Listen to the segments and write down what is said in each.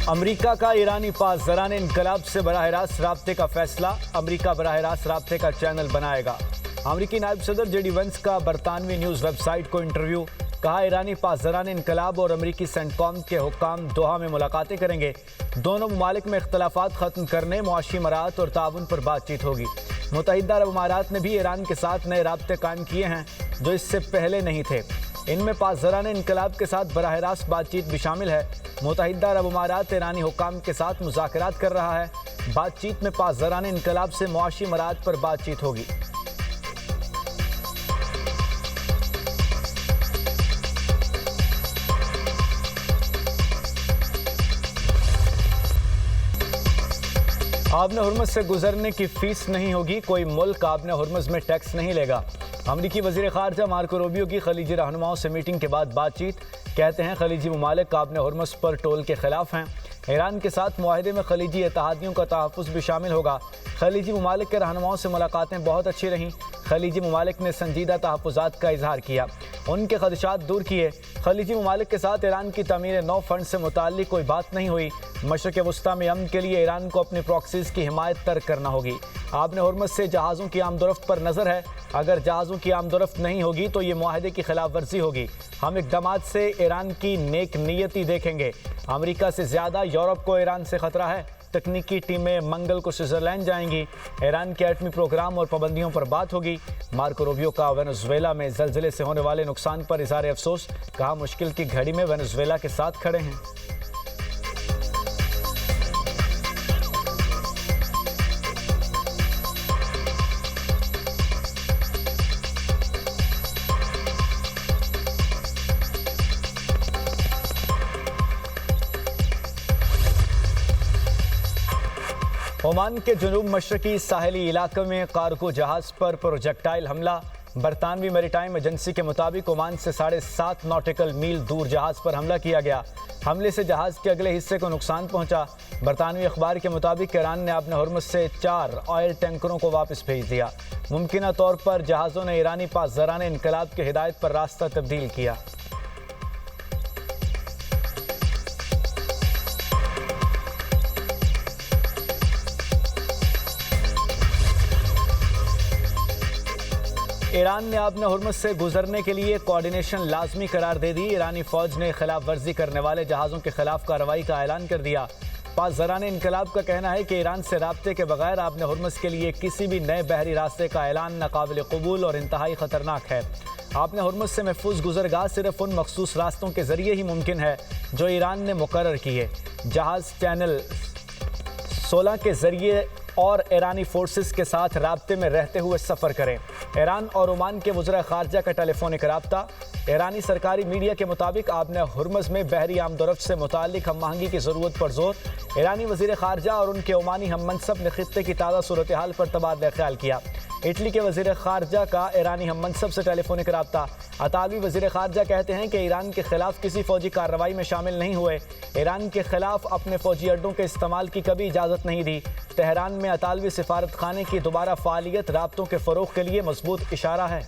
अमरीका का ईरानी पासदारान इनकलाब से बराह रास्त राब्ते का फैसला। अमरीका बराह रास्त राब्ते का चैनल बनाएगा। अमरीकी नायब सदर जेडी वेंस का बरतानवी न्यूज़ वेबसाइट को इंटरव्यू। कहा, ईरानी पासदारान इनकलाब और अमरीकी सेंटकॉम के हुक्काम दोहा में मुलाकातें करेंगे। दोनों ममालिक में इख्तलाफात खत्म करने, मुआशी मराहत और ताउन पर बातचीत होगी। मुत्तहिदा अरब अमारात ने भी ईरान के साथ नए राब्ते कायम किए हैं जो इससे पहले नहीं थे। इनमें पासदारान इनकलाब के साथ बराह रास्त बातचीत भी शामिल है। मुत्तहिदा अरब अमारात ईरानी हुक्काम के साथ मुज़ाकरात कर रहा है। बातचीत में पासदारान इनकलाब से मुआशी मराहत पर बातचीत होगी। आबने हुर्मुज़ से गुजरने की फीस नहीं होगी। कोई मुल्क आबने हुर्मुज़ में टैक्स नहीं लेगा। अमरीकी वज़ीर ख़ारजा मार्को रूबियो की खलीजी रहनुमाओं से मीटिंग के बाद बातचीत। कहते हैं, खलीजी ममालिक आबने हुर्मुज़ पर टोल के खिलाफ हैं। ईरान के साथ मुआहदे में खलीजी इत्तेहादियों का तहफ़्फ़ुज़ भी शामिल होगा। खलीजी ममालिक के रहनुमाओं से मुलाकातें बहुत अच्छी रहीं। खलीजी ममालिक ने संजीदा तहफ़्फ़ुज़ात का इजहार किया, उनके खदशात दूर किए। खलीजी ममालिक के साथ ईरान की तमीर नौ फंड से मुताल्लिक़ कोई बात नहीं हुई। मशरिक़ वस्ता में अमन के लिए ईरान को अपने प्रॉक्सीज़ की हिमायत तर्क करना होगी। आबने हुर्मुज़ से जहाज़ों की आमदोरफ्त पर नज़र है। अगर जहाज़ों की आमदोरफ्त नहीं होगी तो ये मुआहदे की खिलाफ वर्जी होगी। हम इक़दामात से ईरान की नेक नीयती देखेंगे। अमरीका से ज़्यादा यूरोप को ईरान से ख़तरा है। तकनीकी टीमें मंगल को स्विट्ज़रलैंड जाएंगी। ईरान के एटमी प्रोग्राम और पाबंदियों पर बात होगी। मार्को रूबियो का वेनेजुएला में ज़लज़ले से होने वाले नुकसान पर इज़हार अफसोस। कहा, मुश्किल की घड़ी में वेनेजुएला के साथ खड़े हैं। ओमान के जुनूब मशरकी साहिली इलाके में कार्गो जहाज़ पर प्रोजेक्टाइल हमला। बरतानवी मैरीटाइम एजेंसी के मुताबिक ओमान से 7.5 नॉटिकल मील दूर जहाज़ पर हमला किया गया। हमले से जहाज़ के अगले हिस्से को नुकसान पहुंचा। बरतानवी अखबार के मुताबिक ईरान ने आबने हुर्मुज़ से 4 ऑयल टैंकरों को वापस भेज दिया। मुमकिना तौर पर जहाज़ों ने ईरानी पासदारान इनकलाब की हिदायत पर रास्ता तब्दील किया। ईरान ने आबने हुर्मुज़ से गुजरने के लिए कोऑर्डिनेशन लाजमी करार दे दी। ईरानी फ़ौज ने खिलाफ वर्जी करने वाले जहाज़ों के खिलाफ कार्रवाई का ऐलान कर दिया। पासदारान इनकलाब का कहना है कि ईरान से राब्ते के बगैर आबने हुर्मुज़ के लिए किसी भी नए बहरी रास्ते का ऐलान नाकाबिल कबूल और इंतहाई ख़तरनाक है। आबने हुर्मुज़ से महफूज गुजरगाह सिर्फ उन मखसूस रास्तों के ज़रिए ही मुमकिन है जो ईरान ने मुकर्रर किए। जहाज़ चैनल 16 के ज़रिए और ईरानी फोर्सेस के साथ राब्ते में रहते हुए सफ़र करें। ईरान और ओमान के वज़ीर ख़ारजा का टेलीफोनिक राब्ता। ईरानी सरकारी मीडिया के मुताबिक आबने हुर्मुज़ में बहरी आमदोरफ्त से मुताल्लिक़ हम आहंगी की ज़रूरत पर जोर। ईरानी वज़ीर ख़ारजा और उनके ओमानी हम मनसब ने ख़ित्ते की ताज़ा सूरत हाल पर तबादला ख्याल किया। इटली के वज़ीर ख़ारजा का ईरानी हम मनसब से टेलीफोनिक राब्ता। अतालवी वज़ीर ख़ारजा कहते हैं कि ईरान के खिलाफ किसी फ़ौजी कार्रवाई में शामिल नहीं हुए। ईरान के खिलाफ अपने फ़ौजी अड्डों के इस्तेमाल की कभी इजाज़त नहीं दी। तेहरान में अतालवी सिफारत खाने की दोबारा फ़ालियत राब्तों के फ़रोग़ के लिए मज़बूत इशारा है।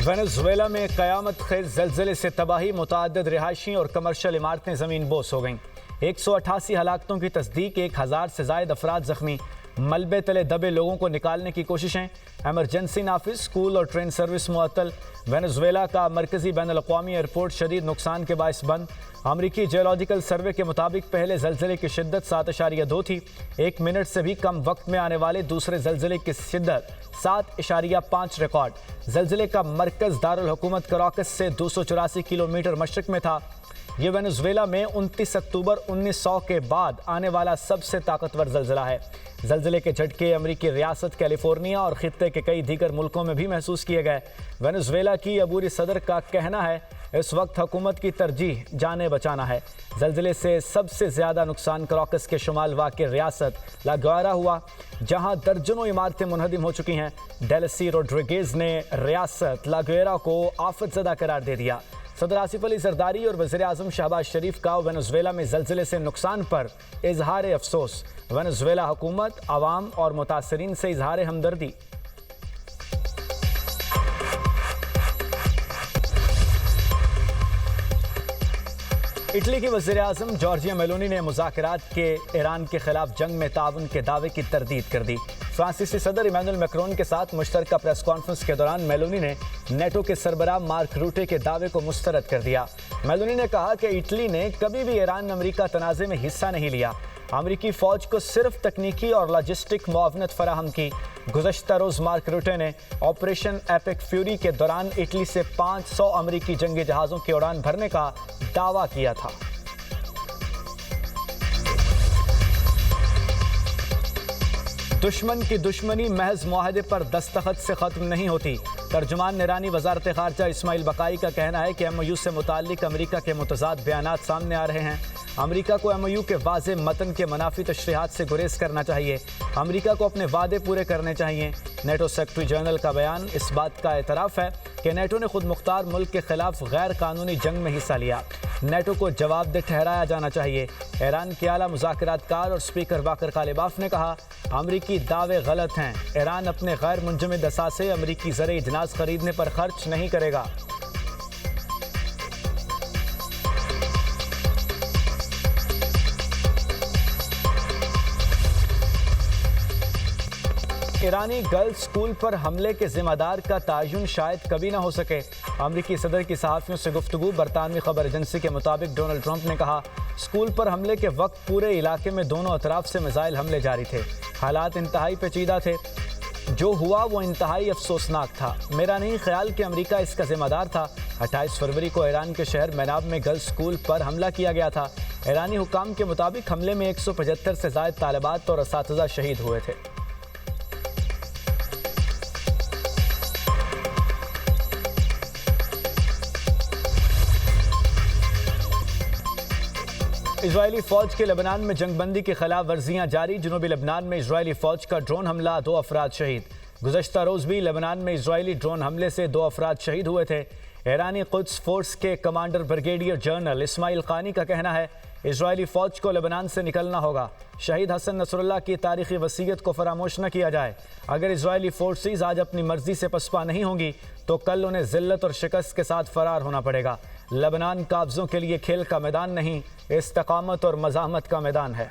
वेनेजुएला में क़यामत खेज़ ज़लज़ले से तबाही। मुतअद्दिद रिहायशी और कमर्शियल इमारतें ज़मीन बोस हो गईं। 188 हलाकतों की तस्दीक। 1000 से ज़ायद अफराद ज़ख्मी। मलबे तले दबे लोगों को निकालने की कोशिशें। एमरजेंसी नाफिज। स्कूल और ट्रेन सर्विस मुअत्तल। वेनेजुएला का मरकज़ी बैनुल-अक़वामी एयरपोर्ट शदीद नुकसान के बाइस बंद। अमरीकी जियोलॉजिकल सर्वे के मुताबिक पहले ज़लज़ले की शिद्दत 7.2 थी। 1 मिनट से भी कम वक्त में आने वाले दूसरे ज़लज़ले की शिद्दत 7.5 रिकॉर्ड। ज़लज़ले का मरकज़ दारुल हुकूमत कराकस से 284 किलोमीटर मशरक़ में था। ये वेनेजुएला में 29 अक्टूबर 1900 के बाद आने वाला सबसे ताकतवर ज़लज़ला है। ज़लज़ले के झटके अमरीकी रियासत कैलिफोर्निया और ख़ित्ते के कई दीगर मुल्कों में भी महसूस किए गए। वेनेजुएला की अबूरी सदर का कहना है, इस वक्त हुकूमत की तरजीह जाने बचाना है। ज़लज़ले से सबसे ज़्यादा नुकसान कराकस के शुमाल वाक़ रियासत ला गुआयरा हुआ, जहाँ दर्जनों इमारतें मुनहदिम हो चुकी हैं। डेलसी रोड्रिगेज़ ने रियासत ला गुआयरा को आफतज़दा करार दे दिया। सदर आसिफ अली जरदारी और वज़ीर आज़म शहबाज शरीफ का वेनेजुएला में ज़लज़ले से नुकसान पर इजहार अफसोस। वेनेजुएला हुकूमत, अवाम और मुतासरीन से इजहार हमदर्दी। इटली की वज़ीर-ए-आज़म जॉर्जिया मेलोनी ने मुज़ाकरात के ईरान के खिलाफ जंग में ताउन के दावे की तरदीद कर दी। फ्रांसीसी सदर इमैनुअल मैक्रोन के साथ मुश्तरका प्रेस कॉन्फ्रेंस के दौरान मेलोनी ने नेटो के सरबराह मार्क रूटे के दावे को मुस्तरद कर दिया। मेलोनी ने कहा कि इटली ने कभी भी ईरान अमरीका तनाज़े में हिस्सा नहीं लिया। अमरीकी फ़ौज को सिर्फ तकनीकी और लॉजिस्टिक मुआवनत फराहम की। गुज़श्ता रोज़ मार्क रूटे ने ऑपरेशन एपिक फ्यूरी के दौरान इटली से 500 अमरीकी जंगी जहाज़ों की उड़ान भरने का दावा किया था। दुश्मन की दुश्मनी महज मुआहदे पर दस्तखत से ख़त्म नहीं होती। तर्जुमान ईरानी वज़ारत ख़ारजा इस्माइल बकाई का कहना है कि MOU से मुताल्लिक़ अमरीका के मुतज़ाद बयानात सामने आ रहे हैं। अमरीका को MOU के वाज़े मतन के मनाफी तशरीहात से गुरेज करना चाहिए। अमरीका को अपने वादे पूरे करने चाहिए। नेटो सेक्रेटरी जनरल का बयान इस बात का एतराफ़ है कि नेटो ने खुद मुख्तार मुल्क के खिलाफ गैर कानूनी जंग में हिस्सा लिया। नेटो को जवाबदेह ठहराया जाना चाहिए। ईरान के आला मुज़ाकरातकार और स्पीकर बाकर कालिबाफ ने कहा, अमरीकी दावे गलत हैं। ईरान अपने गैर मुंजमद असासे अमरीकी ज़र इजनास खरीदने पर खर्च नहीं करेगा। ईरानी गर्ल्स स्कूल पर हमले के जिम्मेदार का तयन शायद कभी ना हो सके। अमरीकी सदर की सहाफ़ियों से गुफ्तगू। बरतानवी खबर एजेंसी के मुताबिक डोनाल्ड ट्रंप ने कहा, स्कूल पर हमले के वक्त पूरे इलाके में दोनों अतराफ से मिसाइल हमले जारी थे। हालात इंतहाई पेचीदा थे। जो हुआ वो इंतहाई अफसोसनाक था। मेरा नहीं ख्याल कि अमेरिका इसका जिम्मेदार था। 28 फरवरी को ईरान के शहर मैनाब में गर्ल्स स्कूल पर हमला किया गया था। ईरानी हुकाम के मुताबिक हमले में 175 से ज़ायद तालिबात और असातिज़ा शहीद हुए थे। इजरायली फ़ौज के लेबनान में जंगबंदी की खिलाफ वर्जियाँ जारी। जनूबी लेबनान में इजरायली फ़ौज का ड्रोन हमला, 2 अफराद शहीद। गुज़श्ता रोज़ भी लेबनान में इजरायली ड्रोन हमले से 2 अफराद शहीद हुए थे। ईरानी कुद्स फोर्स के कमांडर ब्रिगेडियर जनरल इस्माइल खानी का कहना है, इजरायली फ़ौज को लेबनान से निकलना होगा। शहीद हसन नसरुल्लाह की तारीखी वसीयत को फरामोश न किया जाए। अगर इजरायली फोर्सेस आज अपनी मर्जी से पसपा नहीं होंगी तो कल उन्हें जिल्लत और शिकस्त के साथ फरार होना पड़ेगा। लेबनान काब्ज़ों के लिए खेल का मैदान नहीं, इस्तिकामत और मज़ाहमत का मैदान है।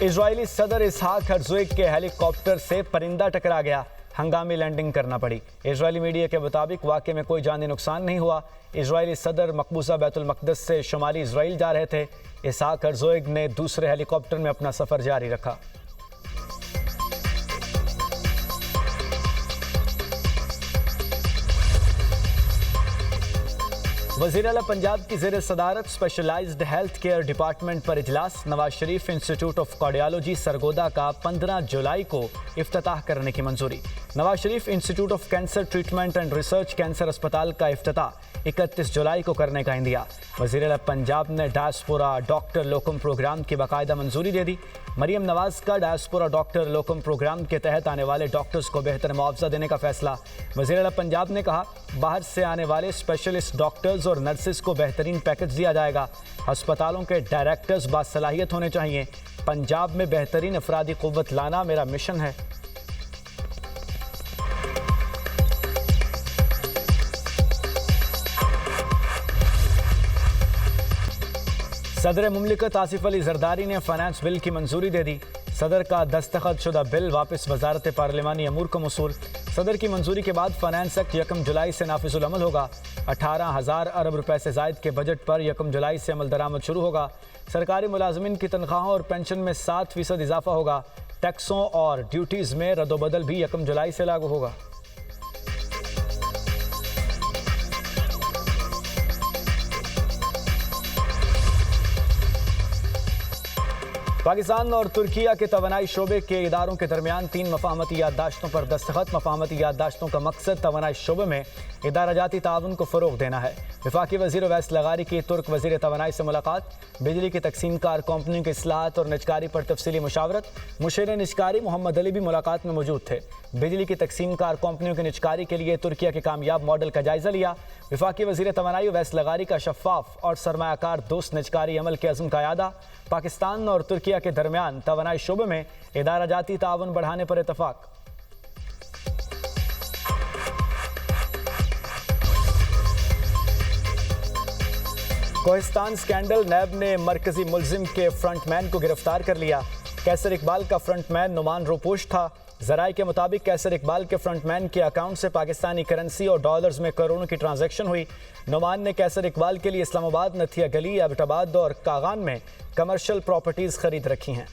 इजरायली सदर इसहाक हर्ज़ोग के हेलीकॉप्टर से परिंदा टकरा गया। हंगामी लैंडिंग करना पड़ी। इजरायली मीडिया के मुताबिक वाक़े में कोई जानी नुकसान नहीं हुआ। इजरायली सदर मकबूजा बैतुल मक़दस से शुमाली इजराइल जा रहे थे। इसहाक हर्ज़ोग ने दूसरे हेलीकॉप्टर में अपना सफ़र जारी रखा। वज़ीर आला पंजाब की ज़ेर सदारत स्पेशलाइज्ड हेल्थ केयर डिपार्टमेंट पर इजलास। Nawaz Sharif institute of cardiology Sargodha का 15 जुलाई को इफ्तिताह करने की मंजूरी। Nawaz Sharif institute of cancer treatment and research cancer अस्पताल का इफ्तिताह 31 जुलाई को करने का इंदिया। वज़ीर आला पंजाब ने डायस्पोरा डॉक्टर लोकम प्रोग्राम की बाकायदा मंजूरी दे दी। मरियम नवाज का डायस्पोरा डॉक्टर लोकम प्रोग्राम के तहत आने वाले डॉक्टर्स को बेहतर मुआवजा देने का फैसला। वज़ीर आला पंजाब ने कहा, बाहर से आने वाले स्पेशलिस्ट डॉक्टर्स और नर्सेस को बेहतरीन पैकेज दिया जाएगा। अस्पतालों के डायरेक्टर्स बासलाहियत होने चाहिए। पंजाब में बेहतरीन अफरादी क़ुव्वत लाना मेरा मिशन है। सदर मुमलिकत आसिफ अली जरदारी ने फाइनेंस बिल की मंजूरी दे दी। सदर का दस्तखत शुदा बिल वापस वजारत पार्लिमानी अमूर को मसूल। सदर की मंजूरी के बाद फाइनेंस एक्ट 1 जुलाई से नाफिजुल अमल होगा। 18,000 अरब रुपए से जायद के बजट पर 1 जुलाई से अमल दरामद शुरू होगा। सरकारी मुलाजमीन की तनख्वाहों और पेंशन में 7% इजाफा होगा। टैक्सों और ड्यूटीज़ में रद्दोबदल भी 1 जुलाई से लागू होगा। पाकिस्तान और तुर्किया के तवानाई शोबे के इदारों के दरमियान 3 मफाहमती याददाश्तों पर दस्तखत। मफाहमती याददाश्तों का मकसद तवानाई शोबे में इदारा-जाती ताउन को फ़रोग़ देना है। वफाकी वज़ीर अवैस लगारी की तुर्क वज़ीर तवानाई से मुलाकात। बिजली की तकसीम कार कंपनियों की इस्लाहत और निजकारी पर तफसीली मुशावरत। मुशीर निजकारी मोहम्मद अली भी मुलाकात में मौजूद थे। बिजली की तकसीम कार कंपनियों की निजकारी के लिए तुर्किया के कामयाब मॉडल का जायज़ा लिया। वफाकी वज़ीर तवानाई अवैस लगारी का शफाफ और सरमायाकार दोस्त निजकारी अमल के अज़्म का यादा। पाकिस्तान और तुर्किया के दरमियान तवानाई शोबे में इदारा जाती ताउन बढ़ाने पर इतफाक। कोहिस्तान स्कैंडल, नैब ने मरकजी मुलजिम के फ्रंटमैन को गिरफ्तार कर लिया। कैसर इकबाल का फ्रंटमैन नुमान रोपोश था। ज़राए के मुताबिक कैसर इकबाल के फ्रंटमैन के अकाउंट से पाकिस्तानी करेंसी और डॉलर्स में करोड़ों की ट्रांजैक्शन हुई। नुमान ने कैसर इकबाल के लिए इस्लामाबाद, नथिया गली, एबटाबाद और कागान में कमर्शियल प्रॉपर्टीज़ खरीद रखी हैं।